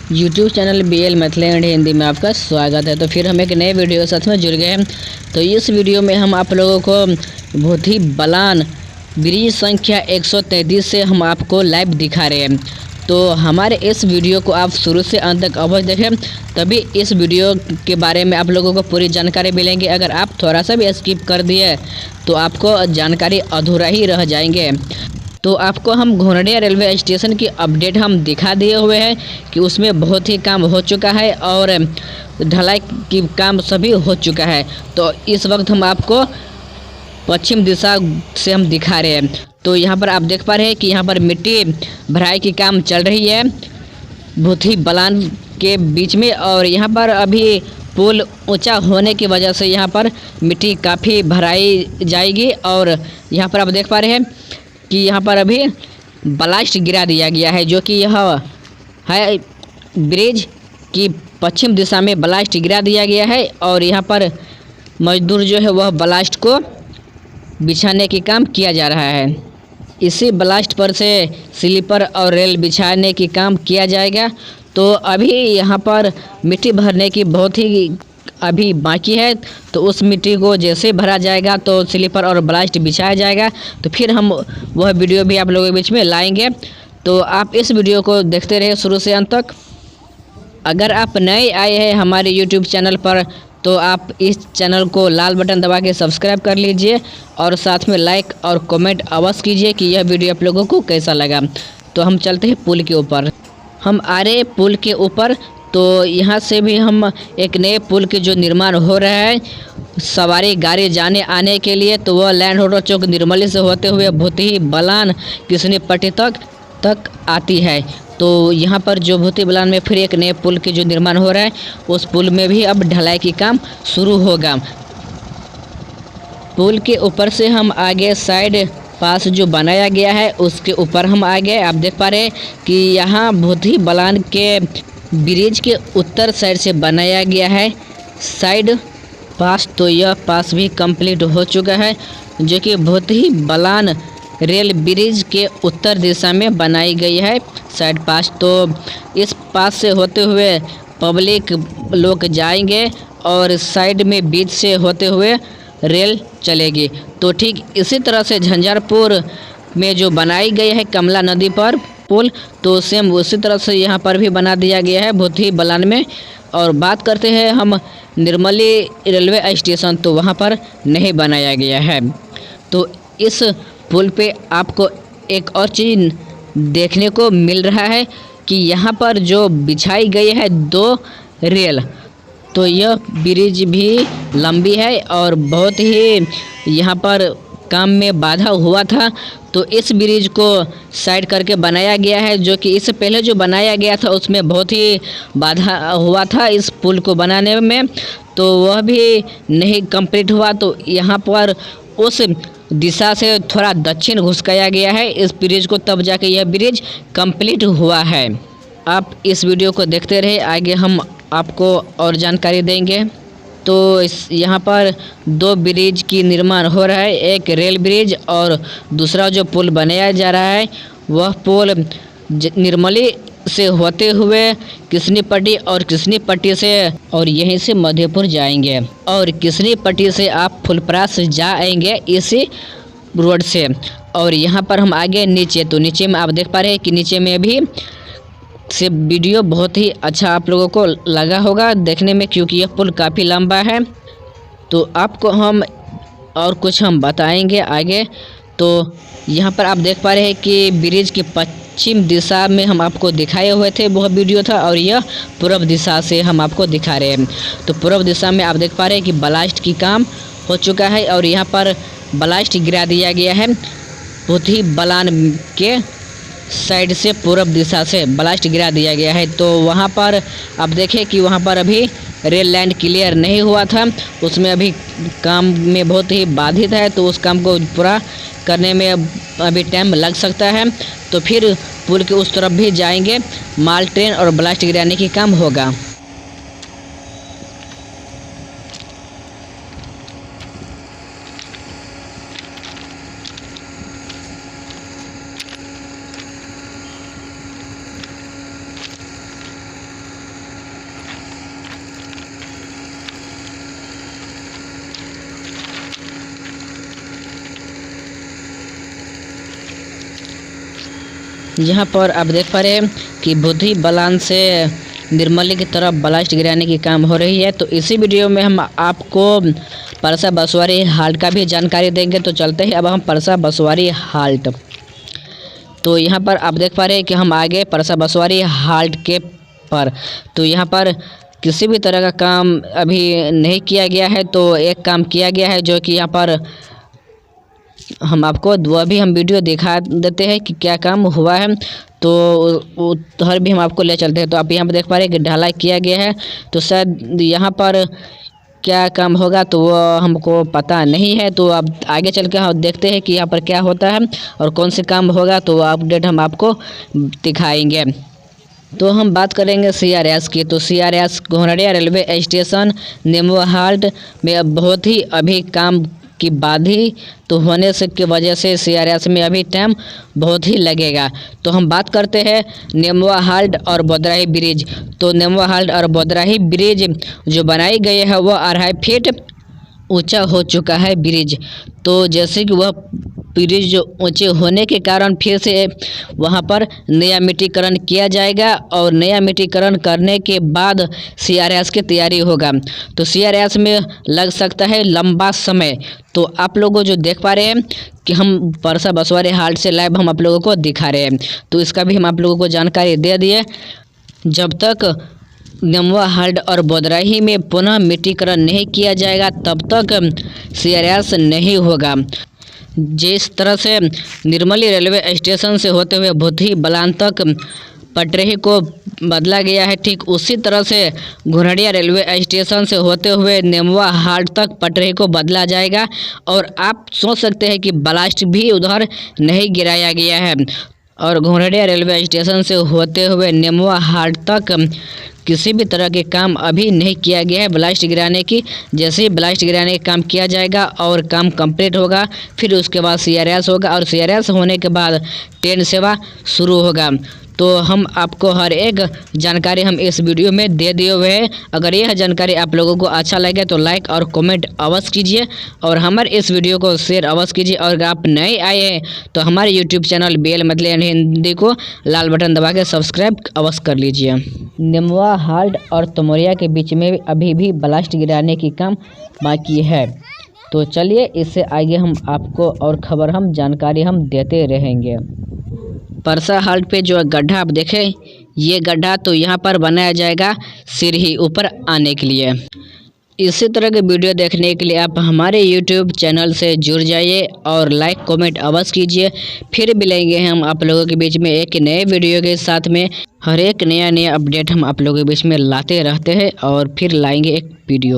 YouTube channel BL मैथलैंड Hindi में आपका स्वागत है। तो फिर हम एक नए वीडियो के साथ में जुड़ गए हैं। तो इस वीडियो में हम आप लोगों को भूथी बलान ब्रिज संख्या 133 से हम आपको लाइव दिखा रहे हैं। तो हमारे इस वीडियो को आप शुरू से अंत तक अवश्य देखें, तभी इस वीडियो के बारे में आप लोगों को पूरी जानकारी मिलेंगी। अगर आप थोड़ा सा भी स्किप कर दिए तो आपको जानकारी अधूरा ही रह जाएंगे। तो आपको हम घोरडिया रेलवे स्टेशन की अपडेट हम दिखा दिए हुए हैं कि उसमें बहुत ही काम हो चुका है और ढलाई की काम सभी हो चुका है। तो इस वक्त हम आपको पश्चिम दिशा से हम दिखा रहे हैं। तो यहाँ पर आप देख पा रहे हैं कि यहाँ पर मिट्टी भराई की काम चल रही है भूथी बलान के बीच में, और यहाँ पर अभी पुल ऊंचा होने की वजह से यहाँ पर मिट्टी काफ़ी भराई जाएगी। और यहाँ पर आप देख पा रहे हैं कि यहाँ पर अभी ब्लास्ट गिरा दिया गया है, जो कि यह है ब्रिज की पश्चिम दिशा में ब्लास्ट गिरा दिया गया है। और यहाँ पर मजदूर जो है वह ब्लास्ट को बिछाने की काम किया जा रहा है। इसी ब्लास्ट पर से स्लीपर और रेल बिछाने की काम किया जाएगा। तो अभी यहाँ पर मिट्टी भरने की बहुत ही अभी बाकी है। तो उस मिट्टी को जैसे भरा जाएगा तो स्लीपर और ब्लास्ट बिछाया जाएगा। तो फिर हम वह वीडियो भी आप लोगों के बीच में लाएंगे। तो आप इस वीडियो को देखते रहे शुरू से अंत तक। अगर आप नए आए हैं हमारे यूट्यूब चैनल पर तो आप इस चैनल को लाल बटन दबा के सब्सक्राइब कर लीजिए और साथ में लाइक और कमेंट अवश्य कीजिए कि यह वीडियो आप लोगों को कैसा लगा। तो हम चलते हैं पुल के ऊपर। हम आ रहे पुल के ऊपर। तो यहाँ से भी हम एक नए पुल के जो निर्माण हो रहा है सवारी गाड़ी जाने आने के लिए, तो वह लैंड होटल चौक निर्मली से होते हुए भूथी बलान किसनी पट्टी तक आती है। तो यहाँ पर जो भूथी बलान में फिर एक नए पुल के जो निर्माण हो रहा है उस पुल में भी अब ढलाई की काम शुरू होगा। पुल के ऊपर से हम आगे साइड पास जो बनाया गया है उसके ऊपर हम आ गए। आप देख पा रहे हैं कि यहाँ भूथी बलान के ब्रिज के उत्तर साइड से बनाया गया है साइड पास। तो यह पास भी कंप्लीट हो चुका है, जो कि भूथी बलान रेल ब्रिज के उत्तर दिशा में बनाई गई है साइड पास। तो इस पास से होते हुए पब्लिक लोग जाएंगे और साइड में बीच से होते हुए रेल चलेगी। तो ठीक इसी तरह से झंझारपुर में जो बनाई गई है कमला नदी पर पुल, तो सेम उसी तरह से यहाँ पर भी बना दिया गया है भूथी बलान में। और बात करते हैं हम निर्मली रेलवे स्टेशन, तो वहाँ पर नहीं बनाया गया है। तो इस पुल पे आपको एक और चीज़ देखने को मिल रहा है कि यहाँ पर जो बिछाई गई है 2 रेल, तो यह ब्रिज भी लंबी है और बहुत ही यहाँ पर काम में बाधा हुआ था। तो इस ब्रिज को साइड करके बनाया गया है, जो कि इससे पहले जो बनाया गया था उसमें बहुत ही बाधा हुआ था इस पुल को बनाने में, तो वह भी नहीं कंप्लीट हुआ। तो यहाँ पर उस दिशा से थोड़ा दक्षिण घुसकाया गया है इस ब्रिज को, तब जाके यह ब्रिज कंप्लीट हुआ है। आप इस वीडियो को देखते रहे, आगे हम आपको और जानकारी देंगे। तो यहाँ पर 2 ब्रिज की निर्माण हो रहा है, एक रेल ब्रिज और दूसरा जो पुल बनाया जा रहा है वह पुल निर्मली से होते हुए किसनी पट्टी और किसनी पट्टी से और यहीं से मधेपुर जाएंगे, और किसनी पट्टी से आप फुलपरास जाएंगे इसी रोड से। और यहाँ पर हम आगे नीचे, तो नीचे में आप देख पा रहे हैं कि नीचे में भी से वीडियो बहुत ही अच्छा आप लोगों को लगा होगा देखने में, क्योंकि यह पुल काफ़ी लंबा है। तो आपको हम और कुछ हम बताएंगे आगे। तो यहाँ पर आप देख पा रहे हैं कि ब्रिज की पश्चिम दिशा में हम आपको दिखाए हुए थे वह वीडियो था, और यह पूर्व दिशा से हम आपको दिखा रहे हैं। तो पूर्व दिशा में आप देख पा रहे हैं कि ब्लास्ट की काम हो चुका है और यहाँ पर ब्लास्ट गिरा दिया गया है भूथी बलान के साइड से पूर्व दिशा से ब्लास्ट गिरा दिया गया है। तो वहाँ पर आप देखें कि वहाँ पर अभी रेल लाइन क्लियर नहीं हुआ था, उसमें अभी काम में बहुत ही बाधित है। तो उस काम को पूरा करने में अभी टाइम लग सकता है। तो फिर पुल के उस तरफ भी जाएंगे, माल ट्रेन और ब्लास्ट गिराने की काम होगा। यहाँ पर आप देख पा रहे हैं कि बुद्धि बलान से निर्मली की तरफ ब्लास्ट गिराने की काम हो रही है। तो इसी वीडियो में हम आपको परसा बसवारी हाल्ट का भी जानकारी देंगे। तो चलते हैं अब हम परसा बसवारी हाल्ट। तो यहाँ पर आप देख पा रहे हैं कि हम आगे परसा बसवारी हाल्ट के पर। तो यहाँ पर किसी भी तरह का काम अभी नहीं किया गया है। तो एक काम किया गया है जो कि यहाँ पर हम आपको वह भी हम वीडियो दिखा देते हैं कि क्या काम हुआ है। तो उधर भी हम आपको ले चलते हैं। तो आप यहाँ पर देख पा रहे हैं कि ढलाई किया गया है। तो शायद यहाँ पर क्या काम होगा तो वो हमको पता नहीं है। तो अब आगे चल के हम देखते हैं कि यहाँ पर क्या होता है और कौन से काम होगा। तो अपडेट हम आपको दिखाएंगे। तो हम बात करेंगे CRS की। तो CRS घोंघरडिया रेलवे स्टेशन नेमवा हाल्ट में बहुत ही अभी काम की बाधी तो होने से की वजह से CRS में अभी टाइम बहुत ही लगेगा। तो हम बात करते हैं नेमवा हाल्ट और बोदराही ब्रिज। तो नेमवा हाल्ट और बोदराही ब्रिज जो बनाई गई है वह 2.5 फीट ऊंचा हो चुका है ब्रिज। तो जैसे कि वह ब्रिज जो ऊंचे होने के कारण फिर से वहां पर नया मिट्टीकरण किया जाएगा और नया मिट्टीकरण करने के बाद CRS की तैयारी होगा। तो CRS में लग सकता है लंबा समय। तो आप लोगों जो देख पा रहे हैं कि हम परसा बसवारी हाल्ट से लाइव हम आप लोगों को दिखा रहे हैं। तो इसका भी हम आप लोगों को जानकारी दे दिए। जब तक नेमवा हाल्ट और बोदराही में पुनः मिट्टीकरण नहीं किया जाएगा तब तक CRS नहीं होगा। जिस तरह से निर्मली रेलवे स्टेशन से होते हुए बुद्धि बलान तक पटरी को बदला गया है, ठीक उसी तरह से घोंघरडिया रेलवे स्टेशन से होते हुए नेमवा हाल्ट तक पटरी को बदला जाएगा। और आप सोच सकते हैं कि ब्लास्ट भी उधर नहीं गिराया गया है। और घोंघरडिया रेलवे स्टेशन से होते हुए नेमवा हाल्ट तक किसी भी तरह के काम अभी नहीं किया गया है ब्लास्ट गिराने की। जैसे ही ब्लास्ट गिराने का काम किया जाएगा और काम कंप्लीट होगा फिर उसके बाद CRS होगा और CRS होने के बाद ट्रेन सेवा शुरू होगा। तो हम आपको हर एक जानकारी हम इस वीडियो में दे दिए हुए हैं। अगर यह जानकारी आप लोगों को अच्छा लगे तो लाइक और कमेंट अवश्य कीजिए और हमारे इस वीडियो को शेयर अवश्य कीजिए। और अगर आप नए आए हैं तो हमारे यूट्यूब चैनल BL मतलब हिंदी को लाल बटन दबा के सब्सक्राइब अवश्य कर लीजिए। नेमवा हाल्ट और तमोरिया के बीच में अभी भी ब्लास्ट गिराने की काम बाकी है। तो चलिए इससे आगे हम आपको और खबर हम जानकारी हम देते रहेंगे। परसा हाल्ट पे जो गड्ढा आप देखें ये गड्ढा तो यहाँ पर बनाया जाएगा सीढ़ी ऊपर आने के लिए। इसी तरह के वीडियो देखने के लिए आप हमारे YouTube चैनल से जुड़ जाइए और लाइक कमेंट अवश्य कीजिए। फिर मिलेंगे हम आप लोगों के बीच में एक नए वीडियो के साथ में। हर एक नया अपडेट हम आप लोगों के बीच में लाते रहते हैं और फिर लाएंगे एक वीडियो।